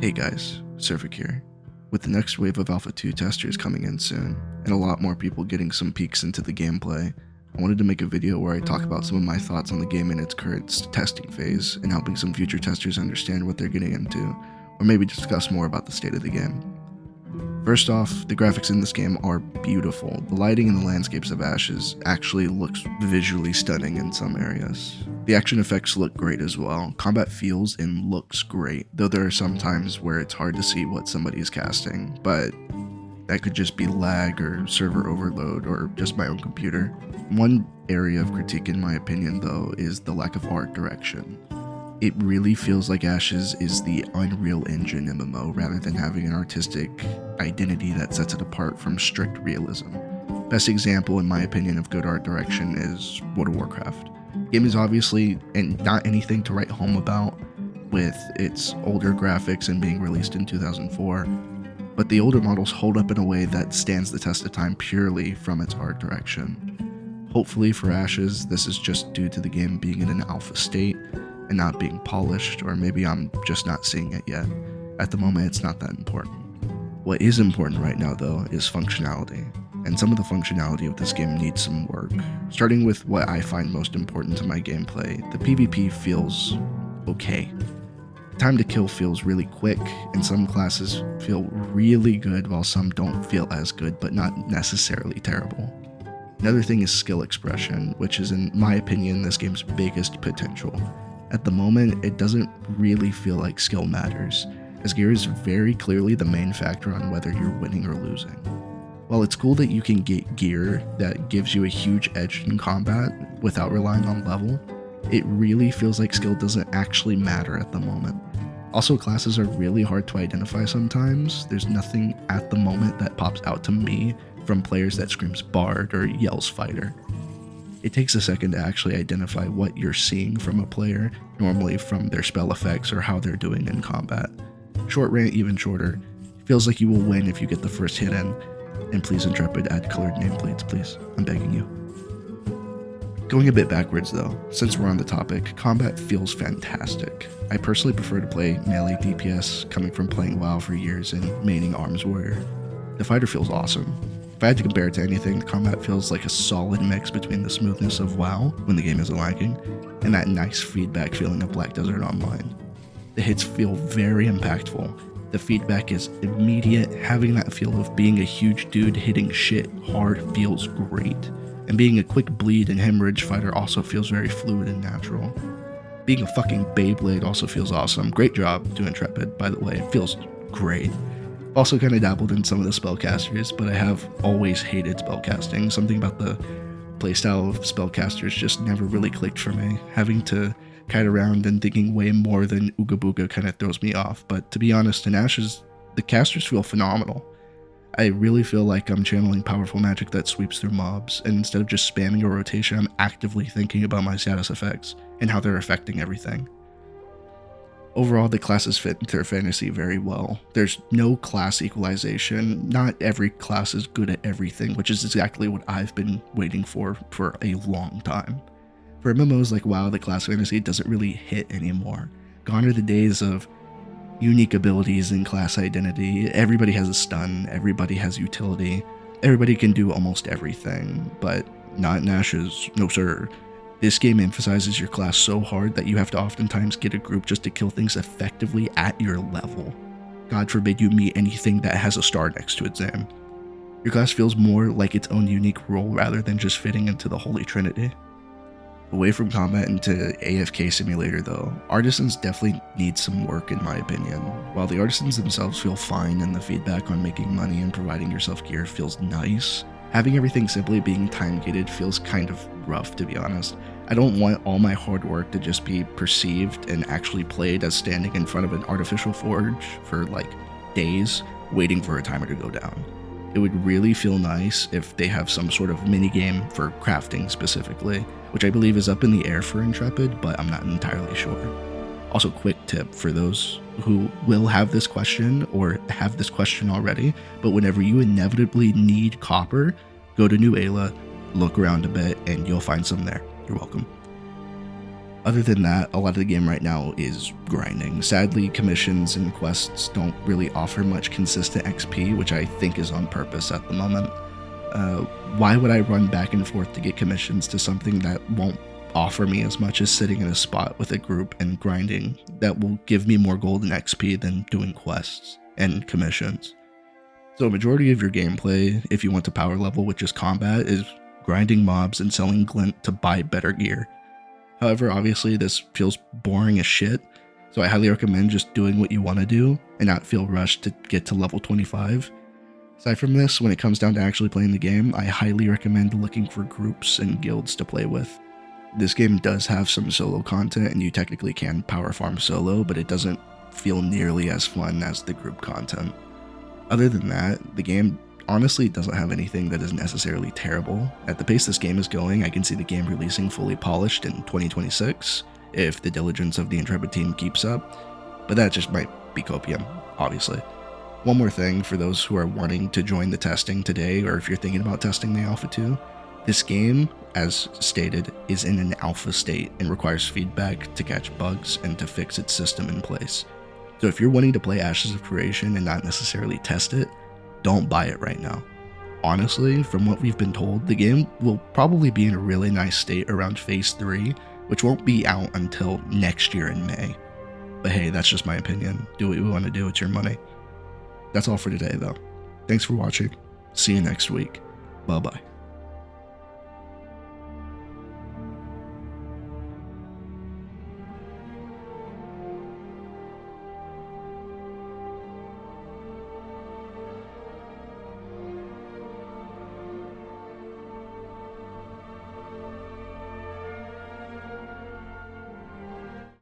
Hey guys, Surfik here. With the next wave of Alpha 2 testers coming in soon, and a lot more people getting some peeks into the gameplay, I wanted to make a video where I talk about some of my thoughts on the game in its current testing phase, and helping some future testers understand what they're getting into, or maybe discuss more about the state of the game. First off, the graphics in this game are beautiful. The lighting in the landscapes of Ashes actually looks visually stunning in some areas. The action effects look great as well. Combat feels and looks great, though there are some times where it's hard to see what somebody is casting, but that could just be lag or server overload or just my own computer. One area of critique in my opinion though is the lack of art direction. It really feels like Ashes is the Unreal Engine MMO rather than having an artistic identity that sets it apart from strict realism. Best example in my opinion of good art direction is World of Warcraft. The game is obviously not anything to write home about with its older graphics and being released in 2004, but the older models hold up in a way that stands the test of time purely from its art direction. Hopefully for Ashes, this is just due to the game being in an alpha state and not being polished, or maybe I'm just not seeing it yet. At the moment, it's not that important. What is important right now though is functionality, and some of the functionality of this game needs some work. Starting with what I find most important to my gameplay, the PvP feels okay. Time to kill feels really quick, and some classes feel really good while some don't feel as good, but not necessarily terrible. Another thing is skill expression, which is in my opinion this game's biggest potential. At the moment, it doesn't really feel like skill matters, as gear is very clearly the main factor on whether you're winning or losing. While it's cool that you can get gear that gives you a huge edge in combat without relying on level, it really feels like skill doesn't actually matter at the moment. Also, classes are really hard to identify sometimes. There's nothing at the moment that pops out to me from players that screams Bard or yells Fighter. It takes a second to actually identify what you're seeing from a player, normally from their spell effects or how they're doing in combat. Short rant even shorter, feels like you will win if you get the first hit in, and please Intrepid add colored nameplates please, I'm begging you. Going a bit backwards though, since we're on the topic, combat feels fantastic. I personally prefer to play melee DPS, coming from playing WoW for years and maining Arms Warrior. The fighter feels awesome. If I had to compare it to anything, the combat feels like a solid mix between the smoothness of WoW, when the game isn't lagging, and that nice feedback feeling of Black Desert Online. The hits feel very impactful. The feedback is immediate, having that feel of being a huge dude hitting shit hard feels great. And being a quick bleed and hemorrhage fighter also feels very fluid and natural. Being a fucking Beyblade also feels awesome. Great job to Intrepid, by the way, it feels great. Also kind of dabbled in some of the spellcasters, but I have always hated spellcasting. Something about the playstyle of spellcasters just never really clicked for me. Having to kite around and thinking way more than Ooga Booga kind of throws me off. But to be honest, in Ashes, the casters feel phenomenal. I really feel like I'm channeling powerful magic that sweeps through mobs, and instead of just spamming a rotation, I'm actively thinking about my status effects and how they're affecting everything. Overall, the classes fit into fantasy very well. There's no class equalization. Not every class is good at everything, which is exactly what I've been waiting for a long time. For MMOs like WoW, the class fantasy doesn't really hit anymore. Gone are the days of unique abilities and class identity. Everybody has a stun, everybody has utility, everybody can do almost everything, but not in Ashes, no sir. This game emphasizes your class so hard that you have to oftentimes get a group just to kill things effectively at your level. God forbid you meet anything that has a star next to its name. Your class feels more like its own unique role rather than just fitting into the Holy Trinity. Away from combat into AFK simulator though, artisans definitely need some work in my opinion. While the artisans themselves feel fine and the feedback on making money and providing yourself gear feels nice, having everything simply being time-gated feels kind of rough, to be honest. I don't want all my hard work to just be perceived and actually played as standing in front of an artificial forge for like days, waiting for a timer to go down. It would really feel nice if they have some sort of minigame for crafting specifically, which I believe is up in the air for Intrepid, but I'm not entirely sure. Also, quick tip for those who will have this question or have this question already, but whenever you inevitably need copper, go to New Ayla, look around a bit, and you'll find some there. You're welcome. Other than that, a lot of the game right now is grinding. Sadly, commissions and quests don't really offer much consistent XP, which I think is on purpose at the moment. Why would I run back and forth to get commissions to something that won't offer me as much as sitting in a spot with a group and grinding that will give me more gold and XP than doing quests and commissions? So a majority of your gameplay, if you want to power level with just combat, is grinding mobs and selling glint to buy better gear. However, obviously this feels boring as shit, so I highly recommend just doing what you want to do and not feel rushed to get to level 25. Aside from this, when it comes down to actually playing the game, I highly recommend looking for groups and guilds to play with. This game does have some solo content and you technically can power farm solo, but it doesn't feel nearly as fun as the group content. Other than that, the game honestly doesn't have anything that is necessarily terrible. At the pace this game is going, I can see the game releasing fully polished in 2026, if the diligence of the Intrepid team keeps up, but that just might be copium, obviously. One more thing for those who are wanting to join the testing today, or if you're thinking about testing the Alpha 2, this game, as stated, is in an alpha state and requires feedback to catch bugs and to fix its system in place. So if you're wanting to play Ashes of Creation and not necessarily test it, don't buy it right now. Honestly, from what we've been told, the game will probably be in a really nice state around Phase 3, which won't be out until next year in May. But hey, that's just my opinion. Do what you want to do, it's your money. That's all for today though. Thanks for watching. See you next week. Bye bye.